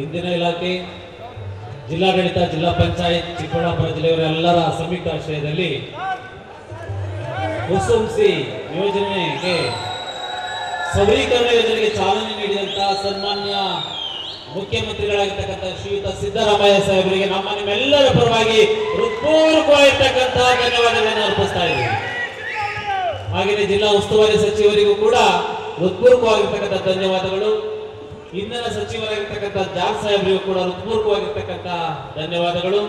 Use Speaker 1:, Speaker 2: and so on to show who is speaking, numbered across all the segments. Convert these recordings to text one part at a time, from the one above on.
Speaker 1: ಇಂದಿನ ಇಲಾಖೆ, ಜಿಲ್ಲಾಡಳಿತ, ಜಿಲ್ಲಾ ಪಂಚಾಯತ್, ಚಿಕ್ಕಬಳ್ಳಾಪುರ ಜಿಲ್ಲೆಯವರೆಲ್ಲರ ಸಂಯುಕ್ತ ಆಶ್ರಯದಲ್ಲಿ ಕುಸುಮ್ಸಿ ಯೋಜನೆಗೆ, ಸಬಲೀಕರಣ ಯೋಜನೆಗೆ ಚಾಲನೆ ನೀಡಿದಂತಹ ಸನ್ಮಾನ್ಯ ಮುಖ್ಯಮಂತ್ರಿಗಳಾಗಿರ್ತಕ್ಕಂಥ ಶ್ರೀಯುತ ಸಿದ್ದರಾಮಯ್ಯ ಸಾಹೇಬರಿಗೆ ನಮ್ಮ ನಿಮ್ಮೆಲ್ಲರ ಪರವಾಗಿ ಹೃತ್ಪೂರ್ವಕವಾಗಿರ್ತಕ್ಕಂತಹ ಧನ್ಯವಾದಗಳನ್ನು ಅರ್ಪಿಸ್ತಾ ಇದ್ದೀವಿ. ಹಾಗೆಯೇ ಜಿಲ್ಲಾ ಉಸ್ತುವಾರಿ ಸಚಿವರಿಗೂ ಕೂಡ ಹೃತ್ಪೂರ್ವಕವಾಗಿರ್ತಕ್ಕಂಥ ಧನ್ಯವಾದಗಳು. ಇಂಧನ ಸಚಿವರಾಗಿರ್ತಕ್ಕಂಥ ಜಾರ್ಜ್ ಸಾಹೇಬರಿಗೂ ಕೂಡ ಹೃತ್ಪೂರ್ವಕವಾಗಿರ್ತಕ್ಕಂಥ ಧನ್ಯವಾದಗಳು.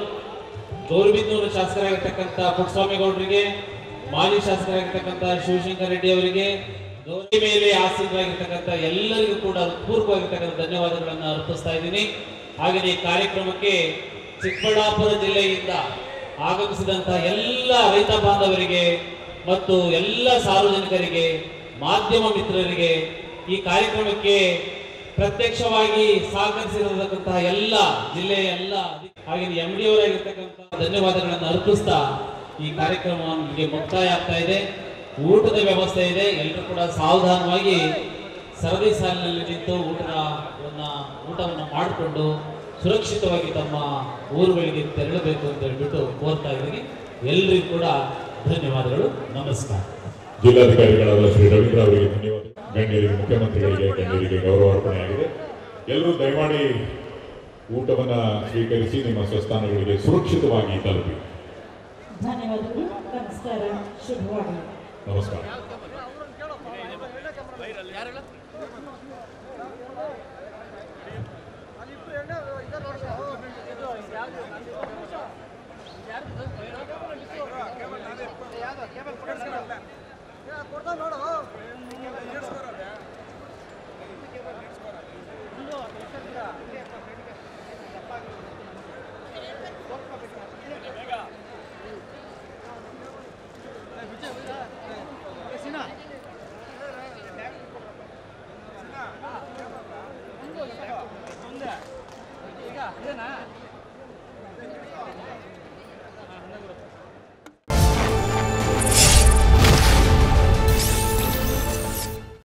Speaker 1: ಗೌರಿಬಿದನೂರು ಶಾಸಕರಾಗಿರ್ತಕ್ಕಂಥ ಪುಟ್ಟಸ್ವಾಮಿ ಗೌಡರಿಗೆ, ಮಾಜಿ ಶಾಸಕರಾಗಿರ್ತಕ್ಕಂಥ ಶಿವಶಂಕರ್ ರೆಡ್ಡಿ ಅವರಿಗೆ, ಗೌರಿ ಮೇಲೆ ಆಸೀನರಾಗಿರ್ತಕ್ಕಂಥ ಎಲ್ಲರಿಗೂ ಕೂಡ ಹೃತ್ಪೂರ್ವಕವಾಗಿರ್ತಕ್ಕಂಥ ಧನ್ಯವಾದಗಳನ್ನು ಅರ್ಪಿಸ್ತಾ ಇದ್ದೀನಿ. ಹಾಗೆಯೇ ಈ ಕಾರ್ಯಕ್ರಮಕ್ಕೆ ಚಿಕ್ಕಬಳ್ಳಾಪುರ ಜಿಲ್ಲೆಯಿಂದ ಆಗಮಿಸಿದಂತಹ ಎಲ್ಲ ರೈತ ಬಾಂಧವರಿಗೆ ಮತ್ತು ಎಲ್ಲ ಸಾರ್ವಜನಿಕರಿಗೆ, ಮಾಧ್ಯಮ ಮಿತ್ರರಿಗೆ, ಈ ಕಾರ್ಯಕ್ರಮಕ್ಕೆ ಪ್ರತ್ಯಕ್ಷವಾಗಿ ಸಹಕರಿಸಿರತಕ್ಕಂತಹ ಎಲ್ಲ ಜಿಲ್ಲೆಯ ಎಲ್ಲ ಹಾಗೆ MD ಅವರಾಗಿರ್ತಕ್ಕಂಥ ಧನ್ಯವಾದಗಳನ್ನು ಅರ್ಪಿಸ್ತಾ ಈ ಕಾರ್ಯಕ್ರಮಕ್ಕೆ ಮುಕ್ತಾಯ ಆಗ್ತಾ ಇದೆ. ಊಟದ ವ್ಯವಸ್ಥೆ ಇದೆ. ಎಲ್ಲರೂ ಕೂಡ ಸಾವಧಾನವಾಗಿ ಸರದಿ ಸಾಲಿನಲ್ಲಿ ನಿಂತು ಊಟವನ್ನು ಮಾಡಿಕೊಂಡು ಸುರಕ್ಷಿತವಾಗಿ ತಮ್ಮ ಊರುಗಳಿಗೆ ತೆರಳಬೇಕು ಅಂತ ಹೇಳ್ಬಿಟ್ಟು ಕೋರ್ತಾ ಇದ್ದೀನಿ. ಎಲ್ಲರಿಗೂ ಕೂಡ ಧನ್ಯವಾದಗಳು. ನಮಸ್ಕಾರ.
Speaker 2: ಜಿಲ್ಲಾಧಿಕಾರಿಗಳಾದ ಶ್ರೀ ರವೀಂದ್ರ ಅವರಿಗೆ ಧನ್ಯವಾದ. ಗಣ್ಯರಿಗೆ, ಮುಖ್ಯಮಂತ್ರಿಗಳಿಗೆ, ಗಣ್ಯರಿಗೆ ಗೌರವಾರ್ಪಣೆ ಆಗಿದೆ. ಎಲ್ಲರೂ ದಯಮಾಡಿ ಊಟವನ್ನು ಸ್ವೀಕರಿಸಿ ನಿಮ್ಮ ಸ್ವಸ್ಥಾನಗಳಿಗೆ ಸುರಕ್ಷಿತವಾಗಿ ತಲುಪಿ.
Speaker 3: ಧನ್ಯವಾದಗಳು. ನಮಸ್ಕಾರ. ಶುಭವಾಗಲಿ.
Speaker 2: ನಮಸ್ಕಾರ.
Speaker 4: ನೋಡು